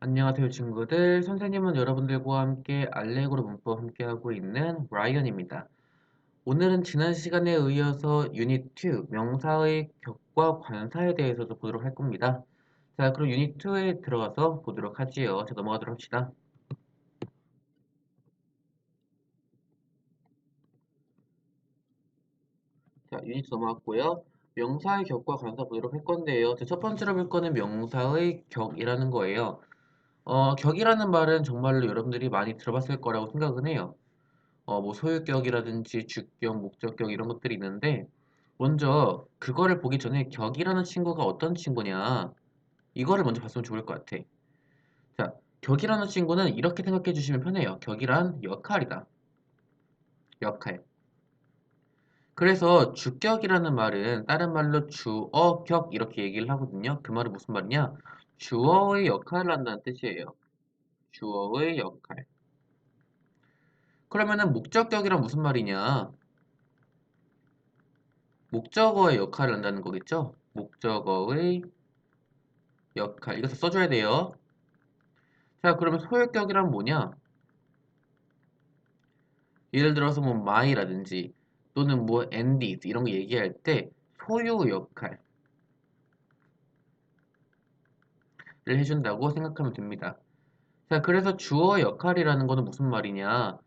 안녕하세요 친구들. 선생님은 여러분들과 함께 알레고로 문법 함께하고 있는 라이언입니다. 오늘은 지난 시간에 이어서 유닛 2 명사의 격과 관사에 대해서도 보도록 할 겁니다. 자, 그럼 유닛 2에 들어가서 보도록 하지요. 자, 넘어가도록 합시다. 자, 유닛 넘어갔고요. 명사의 격과 관사 보도록 할 건데요. 자, 첫 번째로 볼 거는 명사의 격이라는 거예요. 격이라는 말은 정말로 여러분들이 많이 들어봤을 거라고 생각은 해요. 뭐 소유격이라든지 주격, 목적격 이런 것들이 있는데 먼저 그거를 보기 전에 격이라는 친구가 어떤 친구냐 이거를 먼저 봤으면 좋을 것 같아. 자, 격이라는 친구는 이렇게 생각해 주시면 편해요. 격이란 역할이다. 역할. 그래서 주격이라는 말은 다른 말로 주어, 격 이렇게 얘기를 하거든요. 그 말은 무슨 말이냐? 주어의 역할을 한다는 뜻이에요. 주어의 역할. 그러면은 목적격이란 무슨 말이냐? 목적어의 역할을 한다는 거겠죠? 목적어의 역할. 이것도 써줘야 돼요. 자, 그러면 소유격이란 뭐냐? 예를 들어서 뭐 my라든지 또는 뭐 and 이런 거 얘기할 때 소유 역할을 해준다고 생각하면 됩니다. 자, 그래서 주어 역할이라는 거는 무슨 말이냐?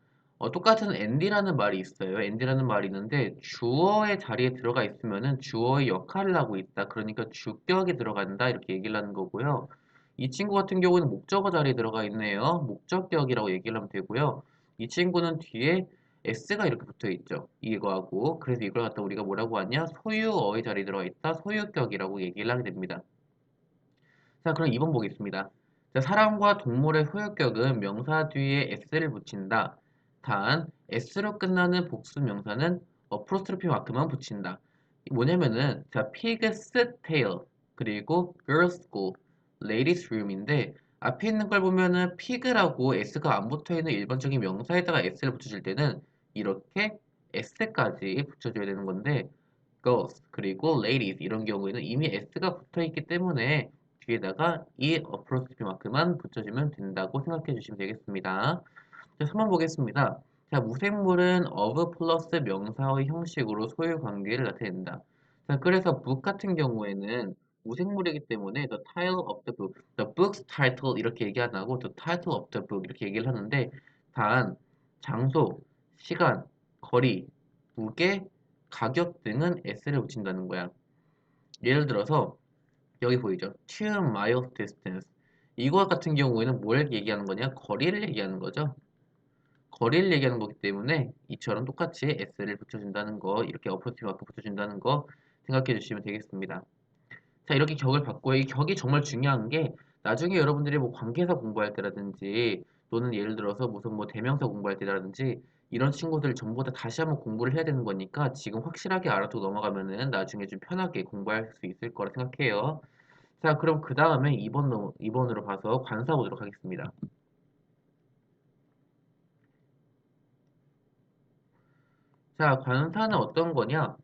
똑같은 and라는 말이 있어요. and라는 말이 있는데 주어의 자리에 들어가 있으면은 주어의 역할을 하고 있다. 그러니까 주격이 들어간다. 이렇게 얘기를 하는 거고요. 이 친구 같은 경우는 목적어 자리에 들어가 있네요. 목적격이라고 얘기를 하면 되고요. 이 친구는 뒤에 s가 이렇게 붙어 있죠. 이거하고. 그래서 이걸 갖다 우리가 뭐라고 하냐? 소유어의 자리에 들어가 있다. 소유격이라고 얘기를 하게 됩니다. 자, 그럼 2번 보겠습니다. 자, 사람과 동물의 소유격은 명사 뒤에 s를 붙인다. 단, s로 끝나는 복수 명사는 어포스트로피 마크만 붙인다. 뭐냐면은, 자, pig's tail, 그리고 girls school, ladies room인데, 앞에 있는 걸 보면은 pig라고 s가 안 붙어 있는 일반적인 명사에다가 s를 붙여줄 때는 이렇게 s까지 붙여줘야 되는 건데, girls, 그리고 ladies 이런 경우에는 이미 s가 붙어 있기 때문에 뒤에다가 이 어프로스피 마크만 붙여주면 된다고 생각해 주시면 되겠습니다. 자, 3번 보겠습니다. 자, 무생물은 of 플러스 명사의 형식으로 소유 관계를 나타낸다. 자, 그래서 book 같은 경우에는 무생물이기 때문에 the title of the book, the book's title 이렇게 얘기 안 하고 the title of the book 이렇게 얘기를 하는데 단, 장소, 시간, 거리, 무게, 가격 등은 s를 붙인다는 거야. 예를 들어서 여기 보이죠? 2 miles distance. 이거 같은 경우에는 뭘 얘기하는 거냐? 거리를 얘기하는 거죠. 거리를 얘기하는 거기 때문에 이처럼 똑같이 s를 붙여준다는 거, 이렇게 어프로치 마크 붙여준다는 거 생각해 주시면 되겠습니다. 자, 이렇게 격을 받고 이 격이 정말 중요한 게 나중에 여러분들이 뭐 관계사 공부할 때라든지 또는 예를 들어서 무슨 뭐 대명사 공부할 때라든지 이런 친구들 전부 다 다시 한번 공부를 해야 되는 거니까 지금 확실하게 알아두고 넘어가면은 나중에 좀 편하게 공부할 수 있을 거라 생각해요. 자, 그럼 그 다음에 2번으로 봐서 관사 보도록 하겠습니다. 자, 관사는 어떤 거냐?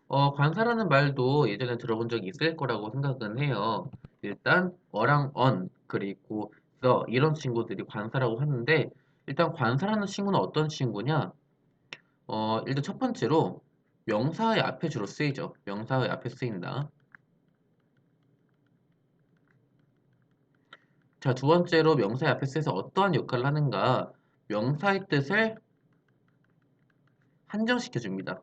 관사라는 말도 예전에 들어본 적이 있을 거라고 생각은 해요. 일단, 어랑 언, 그리고 the, 이런 친구들이 관사라고 하는데, 일단 관사라는 친구는 어떤 친구냐? 일단 첫 번째로, 명사의 앞에 주로 쓰이죠. 명사의 앞에 쓰인다. 자, 두 번째로 명사의 앞에 쓰여서 어떠한 역할을 하는가? 명사의 뜻을 한정시켜 줍니다.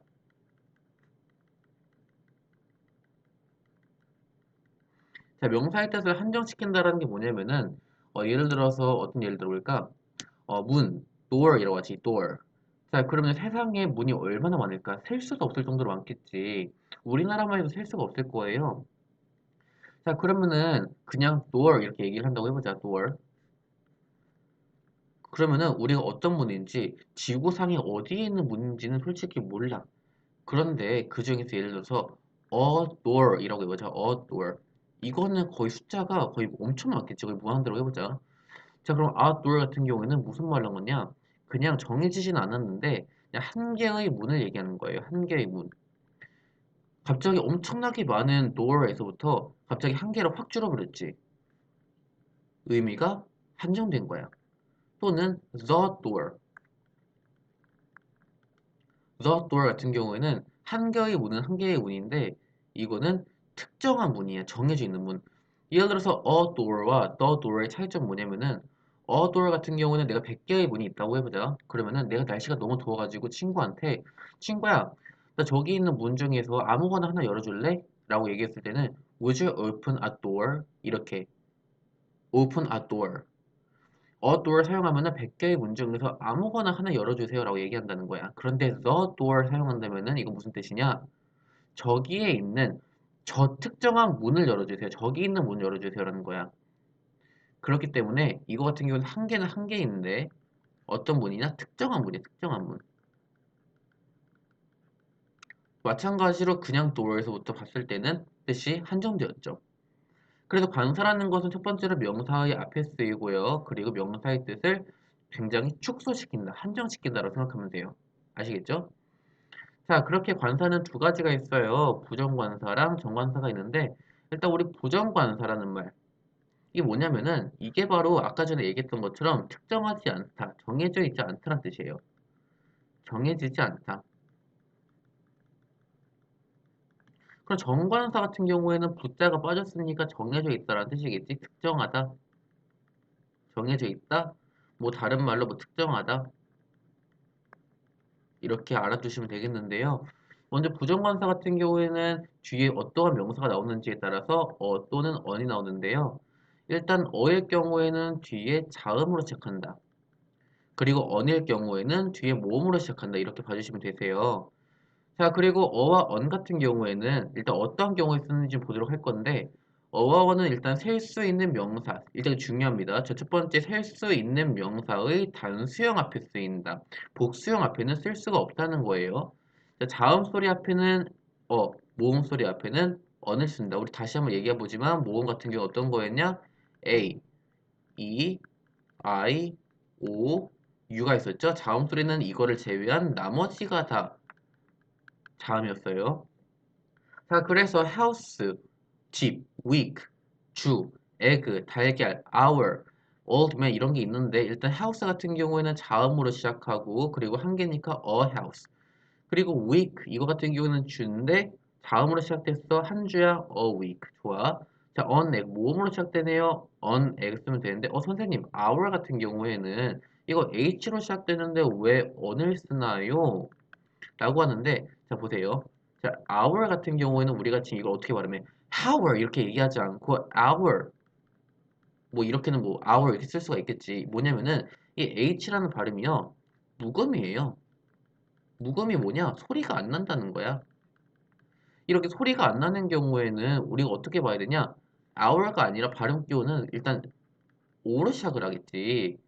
자, 명사의 뜻을 한정시킨다라는 게 뭐냐면은 예를 들어서 어떤 예를 들어볼까? 문, door이라고 하지, door. 자, 그러면 세상에 문이 얼마나 많을까? 셀 수도 없을 정도로 많겠지. 우리나라만 해도 셀 수가 없을 거예요. 자, 그러면은 그냥 door 이렇게 얘기를 한다고 해보자, door. 그러면은 우리가 어떤 문인지 지구상에 어디에 있는 문인지는 솔직히 몰라. 그런데 그 중에서 예를 들어서 a door이라고 해보자, a door. 이거는 거의 숫자가 거의 엄청 많겠지. 거의 무한대로 해보자. 자, 그럼 outdoor 같은 경우에는 무슨 말을 한 거냐? 그냥 정해지진 않았는데 그냥 한 개의 문을 얘기하는 거예요. 한 개의 문. 갑자기 엄청나게 많은 door에서부터 갑자기 한 개로 확 줄어버렸지. 의미가 한정된 거야. 또는 the door. the door 같은 경우에는 한 개의 문은 한 개의 문인데 이거는 특정한 문이야. 정해져 있는 문. 예를 들어서 a door와 the door의 차이점은 뭐냐면은 a door 같은 경우는 내가 100개의 문이 있다고 해보자. 그러면은 내가 날씨가 너무 더워가지고 친구한테 친구야, 나 저기 있는 문 중에서 아무거나 하나 열어줄래? 라고 얘기했을 때는 would you open a door? 이렇게 open a door. a door 사용하면은 100개의 문 중에서 아무거나 하나 열어주세요 라고 얘기한다는 거야. 그런데 the door 사용한다면은 이거 무슨 뜻이냐? 저기에 있는 저 특정한 문을 열어주세요. 저기 있는 문 열어주세요라는 거야. 그렇기 때문에 이거 같은 경우는 한 개는 한 개 있는데 어떤 문이냐? 특정한 문이야. 특정한 문. 마찬가지로 그냥 door에서부터 봤을 때는 뜻이 한정되었죠. 그래서 관사라는 것은 첫 번째로 명사의 앞에 쓰이고요. 그리고 명사의 뜻을 굉장히 축소시킨다, 한정시킨다라고 생각하면 돼요. 아시겠죠? 자, 그렇게 관사는 두 가지가 있어요. 부정관사랑 정관사가 있는데 일단 우리 부정관사라는 말 이게 뭐냐면은 이게 바로 아까 전에 얘기했던 것처럼 특정하지 않다, 정해져 있지 않다는 뜻이에요. 정해지지 않다. 그럼 정관사 같은 경우에는 부자가 빠졌으니까 정해져 있다라는 뜻이겠지. 특정하다, 정해져 있다. 뭐 다른 말로 뭐 특정하다. 이렇게 알아두시면 되겠는데요. 먼저 부정관사 같은 경우에는 뒤에 어떠한 명사가 나오는지에 따라서 또는 언이 나오는데요. 일단 어일 경우에는 뒤에 자음으로 시작한다. 그리고 언일 경우에는 뒤에 모음으로 시작한다. 이렇게 봐주시면 되세요. 자, 그리고 어와 언 같은 경우에는 일단 어떤 경우에 쓰는지 보도록 할 건데 어와 언은 일단 셀 수 있는 명사, 일단 중요합니다. 첫 번째 셀 수 있는 명사의 단수형 앞에 쓰인다. 복수형 앞에는 쓸 수가 없다는 거예요. 자, 자음 소리 앞에는 모음 소리 앞에는 언을 쓴다. 우리 다시 한번 얘기해 보지만 모음 같은 경우 어떤 거였냐? A, E, I, O, U가 있었죠. 자음 소리는 이거를 제외한 나머지가 다 자음이었어요. 자, 그래서 house, 집, week, 주, egg, 달걀, hour, old man 이런 게 있는데 일단 house 같은 경우에는 자음으로 시작하고 그리고 한 개니까 a house. 그리고 week 이거 같은 경우는 주인데 자음으로 시작됐어. 한 주야 a week. 좋아. 자, on egg 모음으로 시작되네요. on egg 쓰면 되는데 선생님 hour 같은 경우에는 이거 h로 시작되는데 왜 on을 쓰나요? 라고 하는데 자 보세요. 자 hour 같은 경우에는 우리가 지금 이걸 어떻게 발음해? hour 이렇게 얘기하지 않고 hour 뭐 이렇게는 뭐 hour 이렇게 쓸 수가 있겠지. 뭐냐면은 이 h라는 발음이요 무음이에요. 무음이 뭐냐? 소리가 안 난다는 거야. 이렇게 소리가 안 나는 경우에는 우리가 어떻게 봐야 되냐? hour가 아니라 발음 기호는 일단 o로 시작을 하겠지.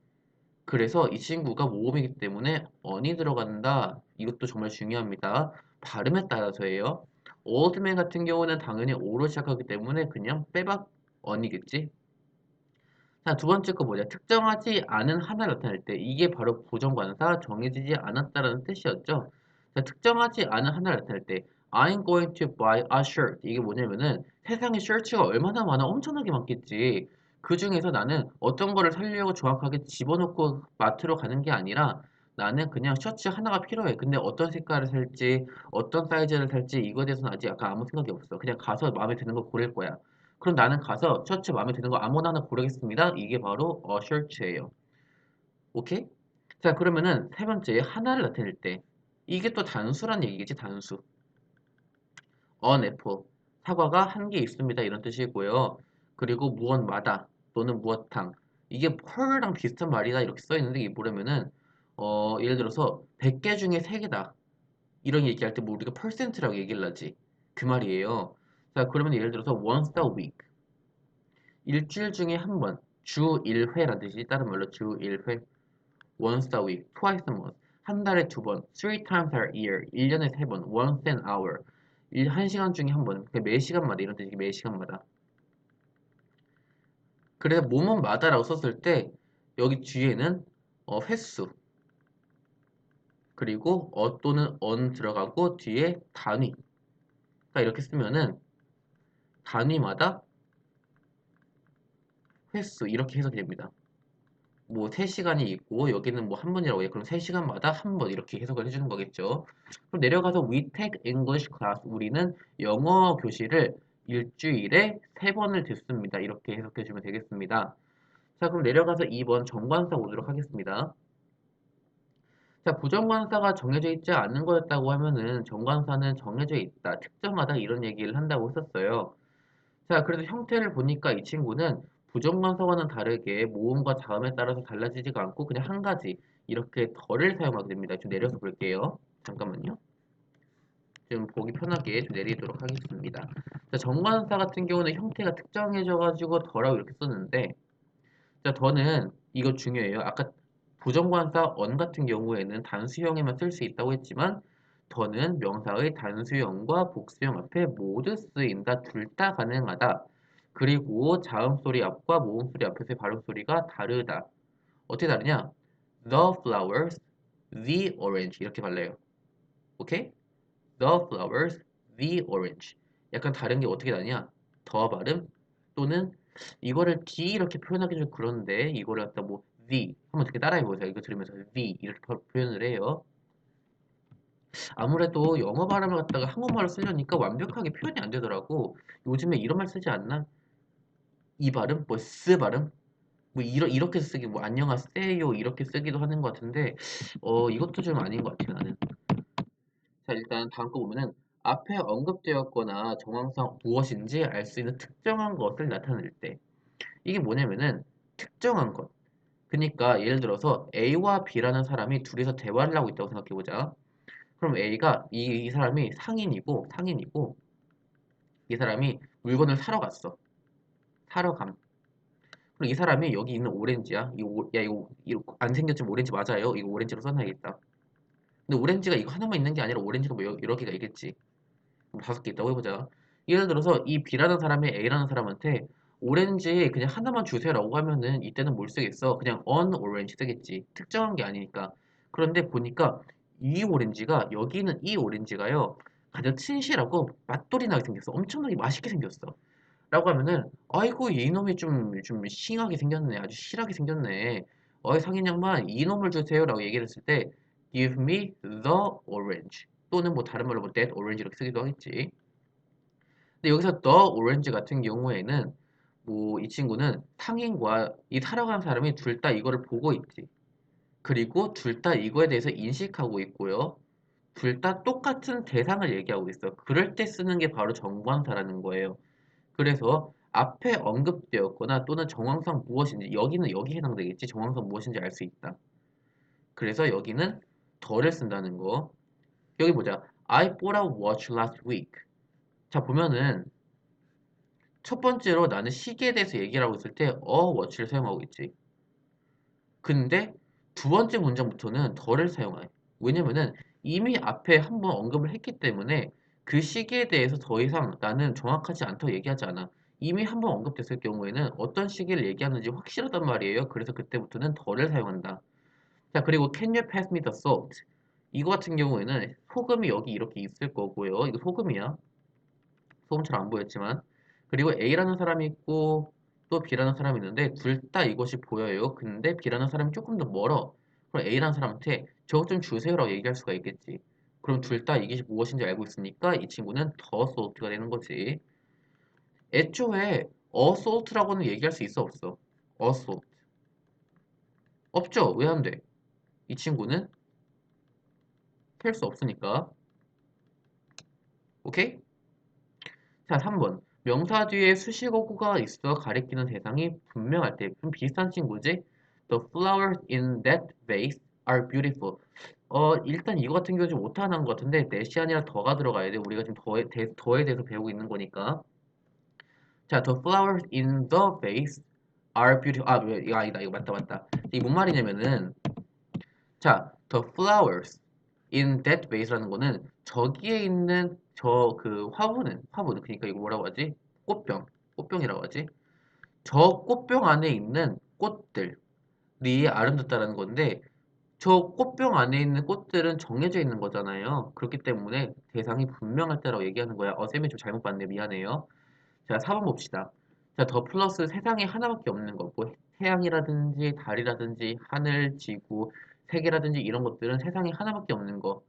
그래서 이 친구가 모음이기 때문에 언이 들어간다. 이것도 정말 중요합니다. 발음에 따라서예요. oldman 같은 경우는 당연히 o로 시작하기 때문에 그냥 빼박 언이겠지. 자, 두 번째 거 뭐냐? 특정하지 않은 하나를 나타낼 때 이게 바로 부정관사 정해지지 않았다라는 뜻이었죠. 자, 특정하지 않은 하나를 나타낼 때 I'm going to buy a shirt 이게 뭐냐면은 세상에 셔츠가 얼마나 많아 엄청나게 많겠지. 그 중에서 나는 어떤 거를 사려고 정확하게 집어넣고 마트로 가는 게 아니라 나는 그냥 셔츠 하나가 필요해. 근데 어떤 색깔을 살지, 어떤 사이즈를 살지 이거에 대해서는 아직 약간 아무 생각이 없어. 그냥 가서 마음에 드는 거 고를 거야. 그럼 나는 가서 셔츠 마음에 드는 거 아무나 하나 고르겠습니다. 이게 바로 셔츠예요. 오케이? 자, 그러면은 세 번째 하나를 나타낼 때 이게 또 단수란 얘기겠지, 단수. an apple. 사과가 한 개 있습니다. 이런 뜻이고요. 그리고 무엇마다 또는 무엇탕. 이게 펄랑 비슷한 말이다. 이렇게 써 있는데 이게 뭐냐면은 예를 들어서 100개 중에 3개다. 이런 얘기할 때 뭐 우리가 퍼센트라고 얘기를 하지. 그 말이에요. 자, 그러면 예를 들어서 once a week. 일주일 중에 한 번, 주 1회라는 뜻이 다른 말로 주 1회, once a week, twice a month, 한 달에 두 번, three times a year, 1년에 세 번, once an hour, 한 시간 중에 한 번, 매 시간마다 이런 뜻이 매 시간마다. 그래서 뭐뭐마다라고 썼을 때 여기 뒤에는 횟수, 그리고 또는 on 들어가고 뒤에 단위. 그러니까 이렇게 쓰면은 단위마다 횟수 이렇게 해석이 됩니다. 뭐 3시간이 있고 여기는 뭐 한 번이라고 해요. 그럼 3시간마다 한 번 이렇게 해석을 해주는 거겠죠. 그럼 내려가서 we take English class 우리는 영어 교실을 일주일에 3번을 듣습니다. 이렇게 해석해 주면 되겠습니다. 자, 그럼 내려가서 2번 정관사 보도록 하겠습니다. 자, 부정관사가 정해져 있지 않은 거였다고 하면은 정관사는 정해져 있다, 특정하다 이런 얘기를 한다고 했었어요. 자, 그래서 형태를 보니까 이 친구는 부정관사와는 다르게 모음과 자음에 따라서 달라지지가 않고 그냥 한 가지 이렇게 덜을 사용하게 됩니다. 좀 내려서 볼게요. 잠깐만요. 좀 보기 편하게 좀 내리도록 하겠습니다. 자, 정관사 같은 경우는 형태가 특정해져가지고 덜하고 이렇게 썼는데 자, 더는 이거 중요해요. 아까 부정관사 on 같은 경우에는 단수형에만 쓸 수 있다고 했지만 더는 명사의 단수형과 복수형 앞에 모두 쓰인다. 둘 다 가능하다. 그리고 자음 소리 앞과 모음 소리 앞에서의 발음 소리가 다르다. 어떻게 다르냐? The flowers, the orange 이렇게 발라요. 오케이? The flowers, the orange. 약간 다른 게 어떻게 다르냐? 더 발음 또는 이거를 D 이렇게 표현하기 좀 그런데 이거를 갖다 뭐 the 한번 이렇게 따라해 보세요. 이거 들으면서 the 이렇게 표현을 해요. 아무래도 영어 발음을 갖다가 한국말로 쓰려니까 완벽하게 표현이 안 되더라고. 요즘에 이런 말 쓰지 않나? 이 발음? 뭐 쓰 발음? 뭐 이렇게 쓰기 뭐 안녕하세요 이렇게 쓰기도 하는 것 같은데 이것도 좀 아닌 것 같아 나는. 자, 일단 다음 거 보면은 앞에 언급되었거나 정황상 무엇인지 알 수 있는 특정한 것을 나타낼 때 이게 뭐냐면은 특정한 것. 그러니까 예를 들어서 A와 B라는 사람이 둘이서 대화를 하고 있다고 생각해보자. 그럼 A가 이 사람이 상인이고 이 사람이 물건을 사러 갔어. 사러 감. 그리고 이 사람이 여기 있는 오렌지야. 이거 안 생겼지만 오렌지 맞아요. 이거 오렌지로 써놔야겠다. 근데 오렌지가 이거 하나만 있는 게 아니라 오렌지가 뭐 여러 개가 있겠지. 뭐 5개 있다고 해보자. 예를 들어서 이 B라는 사람이 A라는 사람한테 오렌지 그냥 하나만 주세요라고 하면은 이때는 뭘 쓰겠어? 그냥 on orange 쓰겠지. 특정한 게 아니니까. 그런데 보니까 이 오렌지가 여기 있는 이 오렌지가요. 가장 친실하고 맛돌이 나게 생겼어. 엄청나게 맛있게 생겼어. 라고 하면은 아이고 이놈이 좀 싱하게 생겼네. 아주 실하게 생겼네. 어이 상인 양반 이놈을 주세요라고 얘기를 했을 때 give me the orange 또는 뭐 다른 말로 뭐 that orange 이렇게 쓰기도 하겠지. 근데 여기서 the orange 같은 경우에는 뭐 이 친구는 상인과 이 살아간 사람이 둘 다 이거를 보고 있지. 그리고 둘 다 이거에 대해서 인식하고 있고요. 둘 다 똑같은 대상을 얘기하고 있어. 그럴 때 쓰는 게 바로 정관사라는 거예요. 그래서 앞에 언급되었거나 또는 정황상 무엇인지 여기는 여기 해당되겠지. 정황상 무엇인지 알 수 있다. 그래서 여기는 더를 쓴다는 거. 여기 보자. I bought a watch last week. 자, 보면은 첫 번째로 나는 시계에 대해서 얘기를 하고 있을 때 watch를 사용하고 있지. 근데 두 번째 문장부터는 더를 사용해. 왜냐면은 이미 앞에 한번 언급을 했기 때문에 그 시기에 대해서 더 이상 나는 정확하지 않다고 얘기하지 않아. 이미 한번 언급됐을 경우에는 어떤 시기를 얘기하는지 확실하단 말이에요. 그래서 그때부터는 더를 사용한다. 자, 그리고 can you pass me the salt? 이거 같은 경우에는 소금이 여기 이렇게 있을 거고요. 이거 소금이야. 소금 잘 안 보였지만. 그리고 A라는 사람이 있고 또 B라는 사람이 있는데 둘 다 이것이 보여요. 근데 B라는 사람이 조금 더 멀어. 그럼 A라는 사람한테 저것 좀 주세요라고 얘기할 수가 있겠지. 그럼 둘 다 이게 무엇인지 알고 있으니까 이 친구는 더 salt가 되는 거지. 애초에 salt라고는 얘기할 수 있어 없어? salt. 없죠? 왜 안 돼? 이 친구는 펼 수 없으니까. 오케이? 자, 3번. 명사 뒤에 수식어구가 있어 가리키는 대상이 분명할 때 좀 비슷한 친구지? The flowers in that vase are beautiful. 일단 이거 같은 경우 좀 오타난 것 같은데 that이 아니라 더가 들어가야 돼. 우리가 지금 더에 대해서 배우고 있는 거니까. 자, the flowers in the vase are beautiful. 아, 왜, 이거 아니다. 이거 맞다. 이게 뭔 말이냐면은 자, the flowers in that vase라는 거는 저기에 있는 저 그 화분 그러니까 이거 뭐라고 하지? 꽃병이라고 하지? 저 꽃병 안에 있는 꽃들이 아름답다라는 건데 저 꽃병 안에 있는 꽃들은 정해져 있는 거잖아요. 그렇기 때문에 대상이 분명할 때라고 얘기하는 거야. 쌤이 좀 잘못 봤네. 미안해요. 자, 4번 봅시다. 자, 더 플러스 세상에 하나밖에 없는 거. 뭐 태양이라든지 달이라든지 하늘, 지구, 세계라든지 이런 것들은 세상에 하나밖에 없는 거.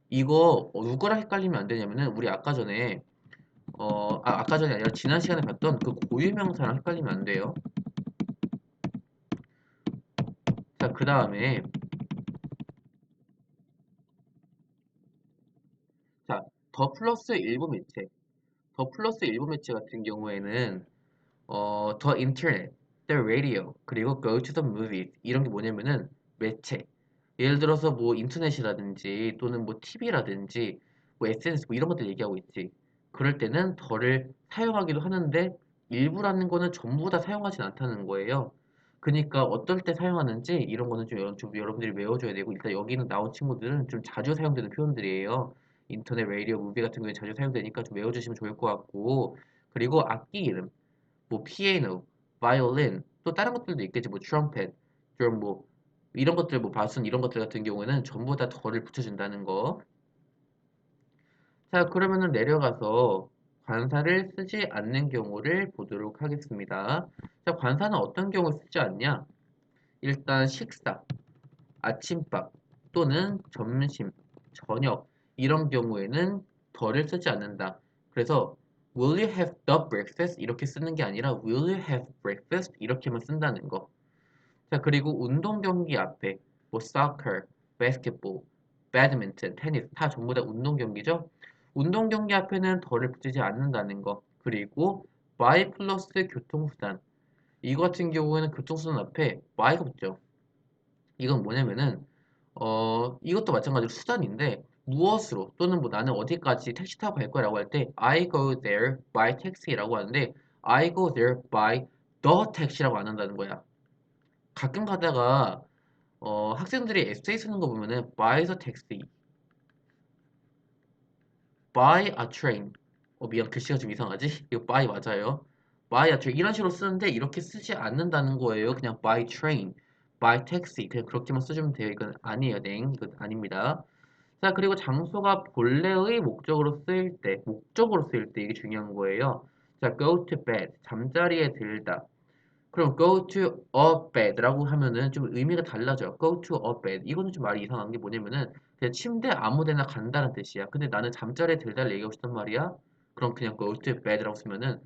이거 누구랑 헷갈리면 안 되냐면은 우리 아까 전이 아니라 지난 시간에 봤던 그 고유명사랑 헷갈리면 안 돼요. 자, 그 다음에 자, 더 플러스 일부 매체. 더 플러스 일부 매체 같은 경우에는 더 인터넷, the radio, 그리고 go to the movies 이런 게 뭐냐면은 매체. 예를 들어서 뭐 인터넷이라든지 또는 뭐 TV라든지 뭐 SNS 뭐 이런 것들 얘기하고 있지. 그럴 때는 더를 사용하기도 하는데 일부라는 거는 전부 다 사용하진 않다는 거예요. 그러니까 어떨 때 사용하는지 이런 거는 좀 여러분들이 외워줘야 되고 일단 여기는 나온 친구들은 좀 자주 사용되는 표현들이에요. 인터넷, 라디오, 무비 같은 경우에 자주 사용되니까 좀 외워주시면 좋을 것 같고 그리고 악기 이름 뭐 피아노, 바이올린, 또 다른 것들도 있겠지. 뭐 트럼펫, 좀 뭐 이런 것들 뭐 바순 이런 것들 같은 경우에는 전부 다 덜을 붙여준다는 거. 자, 그러면은 내려가서 관사를 쓰지 않는 경우를 보도록 하겠습니다. 자, 관사는 어떤 경우에 쓰지 않냐? 일단 식사, 아침밥 또는 점심, 저녁 이런 경우에는 덜을 쓰지 않는다. 그래서 will you have the breakfast 이렇게 쓰는 게 아니라 will you have breakfast 이렇게만 쓴다는 거. 자, 그리고 운동 경기 앞에 뭐 soccer, basketball, badminton, 테니스 다 전부 다 운동 경기죠. 운동 경기 앞에는 덜을 붙이지 않는다는 거. 그리고 by 플러스 교통수단. 이거 같은 경우에는 교통수단 앞에 by가 붙죠. 이건 뭐냐면은 이것도 마찬가지로 수단인데 무엇으로 또는 뭐 나는 어디까지 택시 타고 갈 거라고 할 때 I go there by taxi라고 하는데 I go there by the taxi라고 안 한다는 거야. 가끔 가다가 학생들이 에세이 쓰는 거 보면은 by the taxi, by a train. 미안 글씨가 좀 이상하지? 이거 by 맞아요. by a train 이런 식으로 쓰는데 이렇게 쓰지 않는다는 거예요. 그냥 by train, by taxi 그냥 그렇게만 써주면 돼요. 이건 아니에요, 냉. 이건 아닙니다. 자, 그리고 장소가 본래의 목적으로 쓰일 때 이게 중요한 거예요. 자, go to bed, 잠자리에 들다. 그럼 go to a bed라고 하면은 좀 의미가 달라져요. go to a bed. 이거는 좀 말이 이상한 게 뭐냐면은 그냥 침대 아무 데나 간다는 뜻이야. 근데 나는 잠자리에 들다를 얘기하고 싶단 말이야. 그럼 그냥 go to bed라고 쓰면은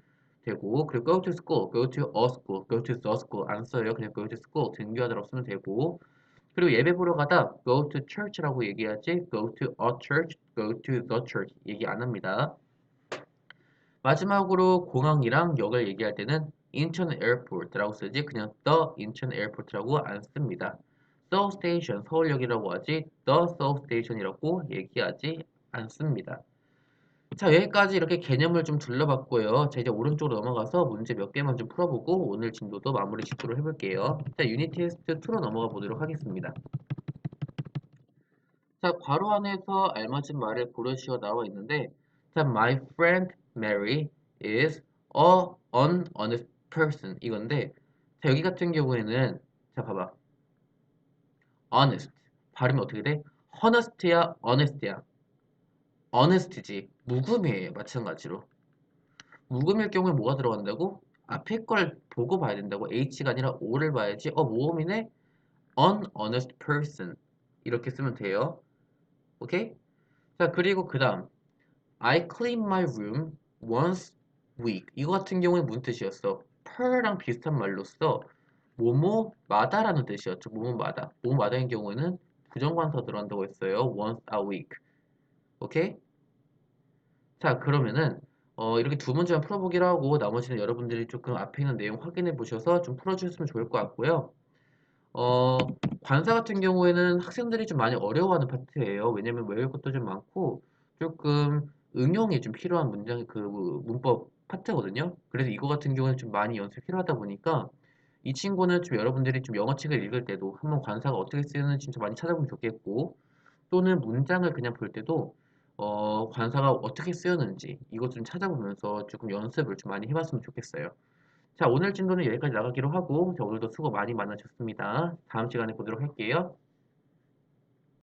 되고 그리고 go to school, go to a school, go to the school 안 써요. 그냥 go to school 등교하다라고 쓰면 되고 그리고 예배 보러 가다 go to church라고 얘기하지 go to a church, go to the church 얘기 안 합니다. 마지막으로 공항이랑 역을 얘기할 때는 인천 에어포트라고 쓰지 그냥 the 인천 에어포트라고 안 씁니다. Seoul Station 서울역이라고 하지 the Seoul Station이라고 얘기하지 않습니다. 자, 여기까지 이렇게 개념을 좀 둘러봤고요. 자, 이제 오른쪽으로 넘어가서 문제 몇 개만 좀 풀어보고 오늘 진도도 마무리 짓도록 해볼게요. 자, 유닛 테스트 2로 넘어가 보도록 하겠습니다. 자, 괄호 안에서 알맞은 말을 고르시오 나와 있는데, 자, my friend Mary is an honest person 이건데, 자, 여기 같은 경우에는 자, 봐봐, honest 발음이 어떻게 돼? honest야, honest야, honest지, 무금이에요, 마찬가지로. 무금일 경우에 뭐가 들어간다고? 앞에 걸 보고 봐야 된다고. H가 아니라 O를 봐야지. 모음이네. An honest person 이렇게 쓰면 돼요. 오케이? 자, 그리고 그 다음 I clean my room once week. 이거 같은 경우에 무슨 뜻이었어? per랑 비슷한 말로써 뭐뭐마다라는 뜻이었죠. 뭐뭐마다. 뭐뭐마다인 경우에는 부정관사 들어간다고 했어요. once a week. 오케이? 자, 그러면은 이렇게 두 문제만 풀어보기로 하고 나머지는 여러분들이 조금 앞에 있는 내용 확인해 보셔서 좀 풀어주셨으면 좋을 것 같고요. 어, 관사 같은 경우에는 학생들이 좀 많이 어려워하는 파트예요. 왜냐면 외울 것도 좀 많고 조금 응용이 좀 필요한 그 문법 파트거든요. 그래서 이거 같은 경우는 좀 많이 연습이 필요하다 보니까 이 친구는 좀 여러분들이 좀 영어책을 읽을 때도 한번 관사가 어떻게 쓰이는지 진짜 많이 찾아보면 좋겠고 또는 문장을 그냥 볼 때도 관사가 어떻게 쓰였는지 이것 좀 찾아보면서 조금 연습을 좀 많이 해봤으면 좋겠어요. 자, 오늘 진도는 여기까지 나가기로 하고, 자, 오늘도 수고 많이 많으셨습니다. 다음 시간에 보도록 할게요.